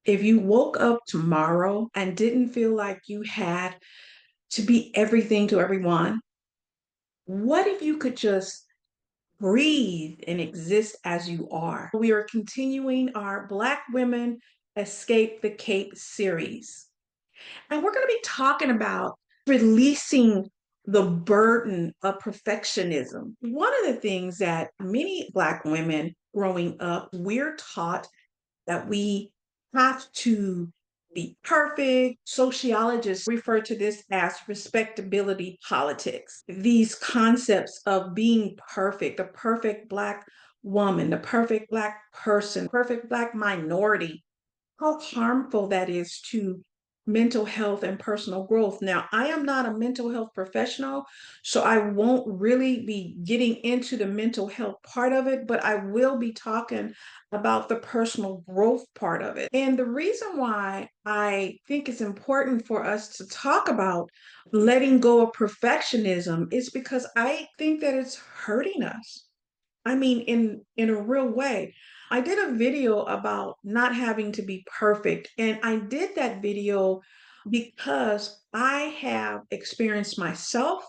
If you woke up tomorrow and didn't feel like you had to be everything to everyone, what if you could just breathe and exist as you are? We are continuing our Black Women Escape the Cape series. And we're going to be talking about releasing the burden of perfectionism. One of the things that many Black women growing up, we're taught that we have to be perfect. Sociologists refer to this as respectability politics. These concepts of being perfect, the perfect Black woman, the perfect Black person, perfect Black minority, how harmful that is to mental health and personal growth. Now, I am not a mental health professional, so I won't really be getting into the mental health part of it, but I will be talking about the personal growth part of it. And the reason why I think it's important for us to talk about letting go of perfectionism is because I think that it's hurting us. I mean, in a real way. I did a video about not having to be perfect, and I did that video because I have experienced myself.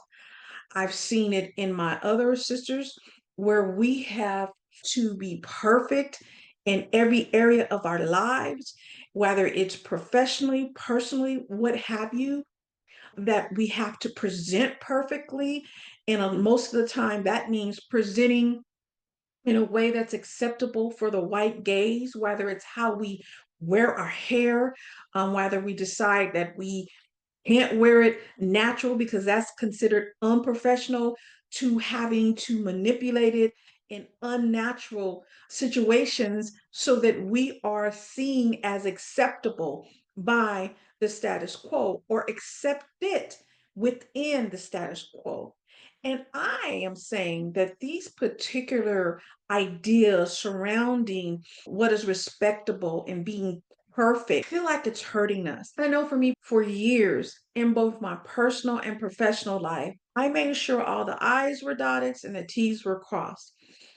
I've seen it in my other sisters where we have to be perfect in every area of our lives, whether it's professionally, personally, what have you, that we have to present perfectly. And most of the time, that means presenting in a way that's acceptable for the white gaze, whether it's how we wear our hair, whether we decide that we can't wear it natural because that's considered unprofessional, to having to manipulate it in unnatural situations so that we are seen as acceptable by the status quo or accept it within the status quo. And I am saying that these particular ideas surrounding what is respectable and being perfect, I feel like it's hurting us. I know for me, for years in both my personal and professional life, I made sure all the I's were dotted and the T's were crossed.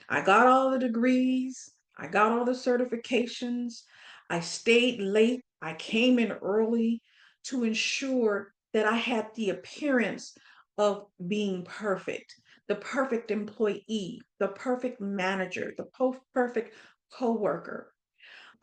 I got all the degrees, I got all the certifications, I stayed late, I came in early to ensure that I had the appearance of being perfect, the perfect employee, the perfect manager, the perfect coworker.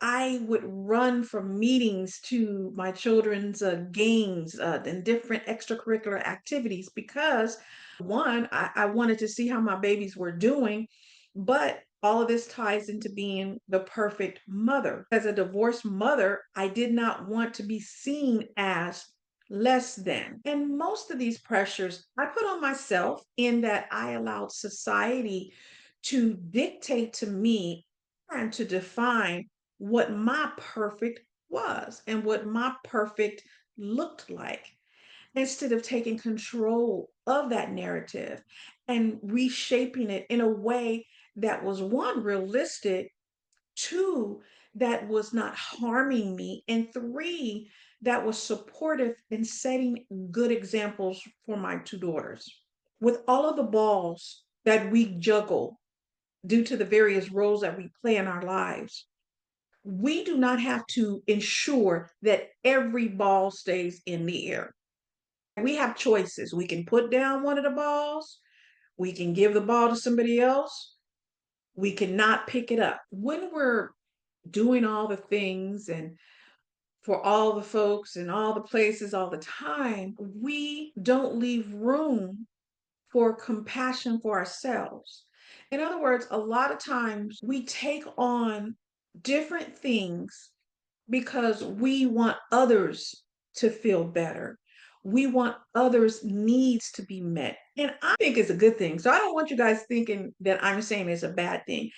I would run from meetings to my children's games and different extracurricular activities because, one, I wanted to see how my babies were doing, but all of this ties into being the perfect mother. As a divorced mother, I did not want to be seen as less than. And most of these pressures I put on myself in that I allowed society to dictate to me and to define what my perfect was and what my perfect looked like instead of taking control of that narrative and reshaping it in a way that was, one, realistic, two, that was not harming me, and three, that was supportive in setting good examples for my two daughters. With all of the balls that we juggle due to the various roles that we play in our lives, we do not have to ensure that every ball stays in the air. We have choices. We can put down one of the balls, we can give the ball to somebody else, we cannot pick it up. When we're doing all the things and for all the folks and all the places all the time, we don't leave room for compassion for ourselves. In other words, a lot of times we take on different things because we want others to feel better. We want others' needs to be met. And I think it's a good thing. So I don't want you guys thinking that I'm saying it's a bad thing.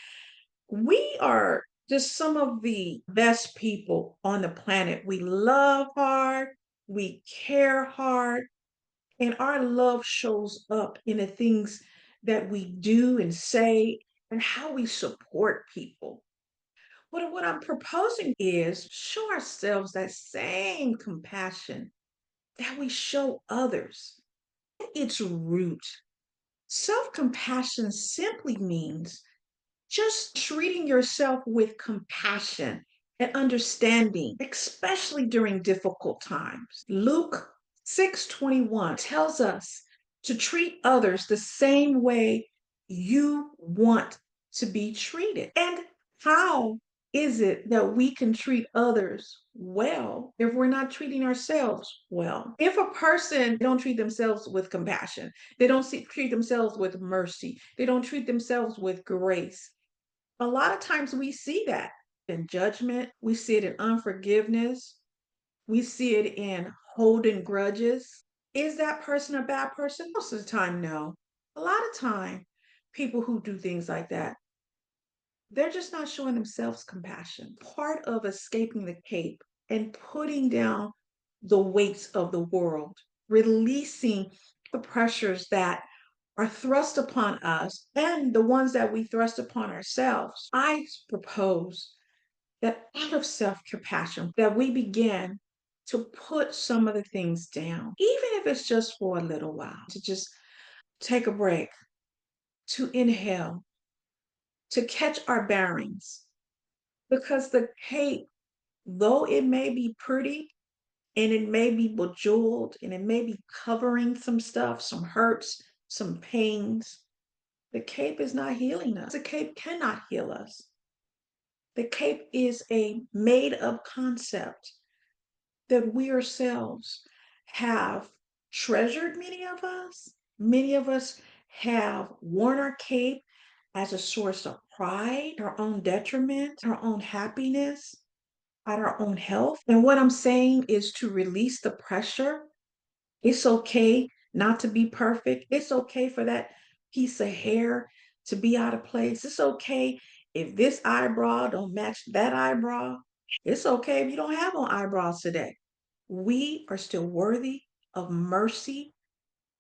We are just some of the best people on the planet. We love hard, we care hard, and our love shows up in the things that we do and say and how we support people. But what I'm proposing is show ourselves that same compassion that we show others. At its root, self compassion simply means just treating yourself with compassion and understanding, especially during difficult times. Luke 6:21 tells us to treat others the same way you want to be treated. And how is it that we can treat others well if we're not treating ourselves well? If a person don't treat themselves with compassion, they don't treat themselves with mercy, they don't treat themselves with grace, a lot of times we see that in judgment, we see it in unforgiveness, we see it in holding grudges. Is that person a bad person? Most of the time, no. A lot of time, people who do things like that, they're just not showing themselves compassion. Part of escaping the cape and putting down the weights of the world, releasing the pressures that are thrust upon us and the ones that we thrust upon ourselves. I propose that out of self-compassion that we begin to put some of the things down, even if it's just for a little while, to just take a break, to inhale, to catch our bearings. Because the cape, though it may be pretty and it may be bejeweled and it may be covering some stuff, some hurts, some pains, the cape is not healing us. The cape cannot heal us. The cape is a made up concept that we ourselves have treasured, many of us. Many of us have worn our cape as a source of pride, our own detriment, our own happiness, at our own health. And what I'm saying is to release the pressure. It's okay not to be perfect. It's okay for that piece of hair to be out of place. It's okay if this eyebrow don't match that eyebrow. It's okay if you don't have on eyebrows today. We are still worthy of mercy,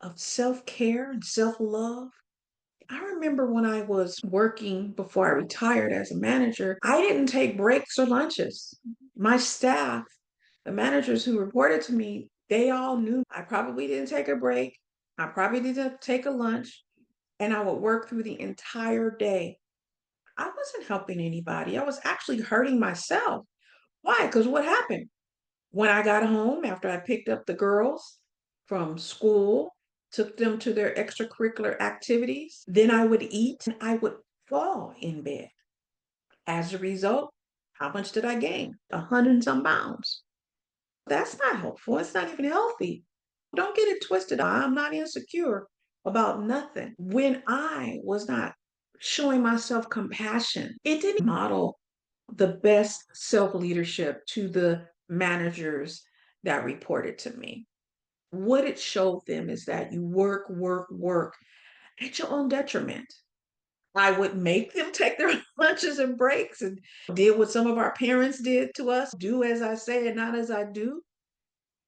of self-care and self-love. I remember when I was working before I retired as a manager, I didn't take breaks or lunches. My staff, the managers who reported to me, they all knew I probably didn't take a break. I probably didn't take a lunch, and I would work through the entire day. I wasn't helping anybody. I was actually hurting myself. Why? Because what happened? When I got home after I picked up the girls from school, took them to their extracurricular activities, then I would eat and I would fall in bed. As a result, how much did I gain? 100 and some pounds. That's not helpful. It's not even healthy. Don't get it twisted. I'm not insecure about nothing. When I was not showing myself compassion, it didn't model the best self leadership to the managers that reported to me. What it showed them is that you work, work, work at your own detriment. I would make them take their lunches and breaks and did what some of our parents did to us, do as I say and not as I do.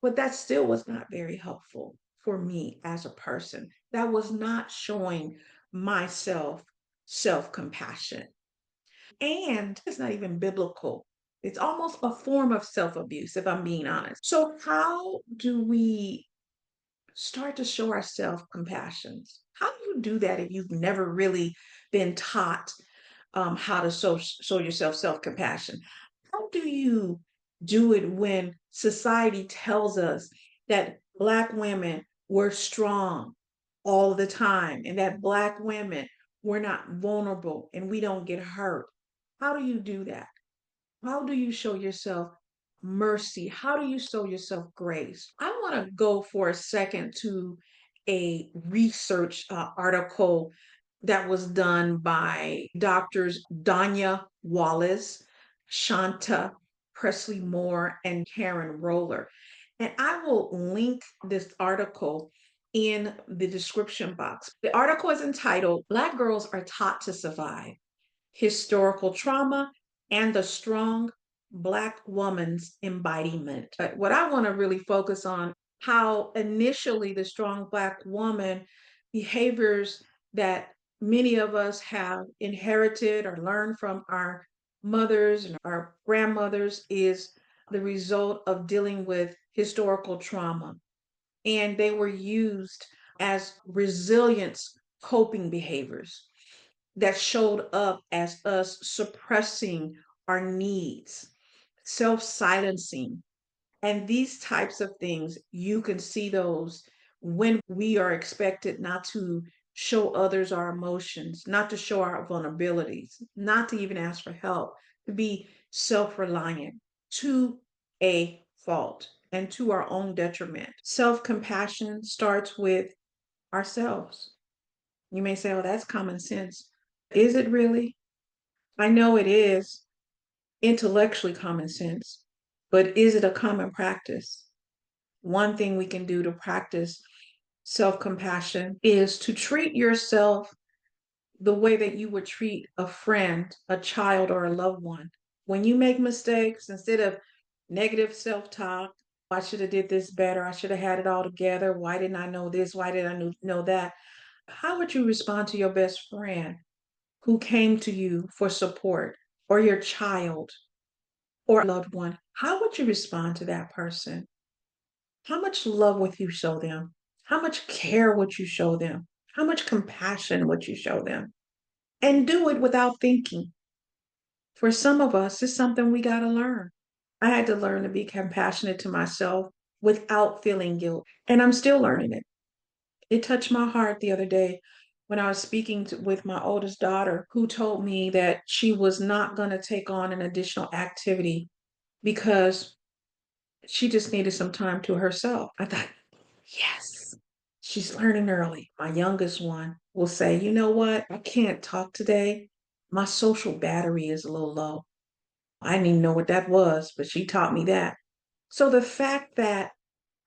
But that still was not very helpful for me as a person. That was not showing myself self compassion. And it's not even biblical. It's almost a form of self abuse, if I'm being honest. So, how do we start to show ourselves compassion? How do you do that if you've never really been taught how to show yourself self compassion? How do you do it when society tells us that Black women were strong all the time and that Black women were not vulnerable and we don't get hurt? How do you do that? How do you show yourself mercy? How do you show yourself grace? I want to go for a second to a research article that was done by doctors Danya Wallace, Shanta Presley Moore, and Karen Roller. And I will link this article in the description box. The article is entitled Black Girls Are Taught to Survive: Historical Trauma and the Strong Black Woman's Embodiment. What I want to really focus on, how initially the strong Black woman behaviors that many of us have inherited or learned from our mothers and our grandmothers is the result of dealing with historical trauma. And they were used as resilience coping behaviors that showed up as us suppressing our needs. self silencing. And these types of things, you can see those when we are expected not to show others our emotions, not to show our vulnerabilities, not to even ask for help, to be self reliant to a fault and to our own detriment. Self compassion starts with ourselves. You may say, oh, that's common sense. Is it really? I know it is intellectually common sense, but is it a common practice? One thing we can do to practice self compassion is to treat yourself the way that you would treat a friend, a child, or a loved one. When you make mistakes, instead of negative self talk, I should have did this better, I should have had it all together, why didn't I know this, why did I know that? How would you respond to your best friend who came to you for support, or your child or loved one? How would you respond to that person? How much love would you show them? How much care would you show them? How much compassion would you show them? And do it without thinking. For some of us, it's something we got to learn. I had to learn to be compassionate to myself without feeling guilt. And I'm still learning it. It touched my heart the other day when I was speaking with my oldest daughter, who told me that she was not going to take on an additional activity because she just needed some time to herself. I thought, yes, she's learning early. My youngest one will say, you know what? I can't talk today. My social battery is a little low. I didn't even know what that was, but she taught me that. So the fact that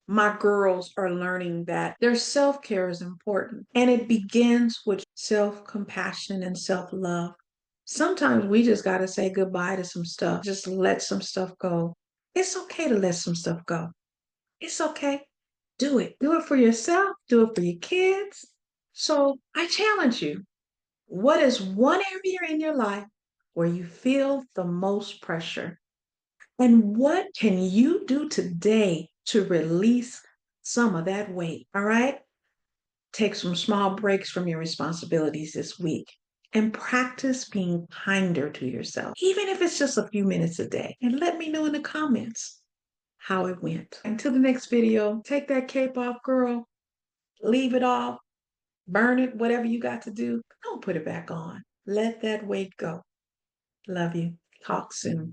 my girls are learning that their self care is important and it begins with self compassion and self love. Sometimes we just got to say goodbye to some stuff, just let some stuff go. It's okay to let some stuff go. It's okay. Do it. Do it for yourself, do it for your kids. So I challenge you, what is one area in your life where you feel the most pressure? And what can you do today to release some of that weight? All right. Take some small breaks from your responsibilities this week and practice being kinder to yourself, even if it's just a few minutes a day. And let me know in the comments how it went. Until the next video, take that cape off, girl. Leave it off, burn it, whatever you got to do. Don't put it back on. Let that weight go. Love you. Talk soon.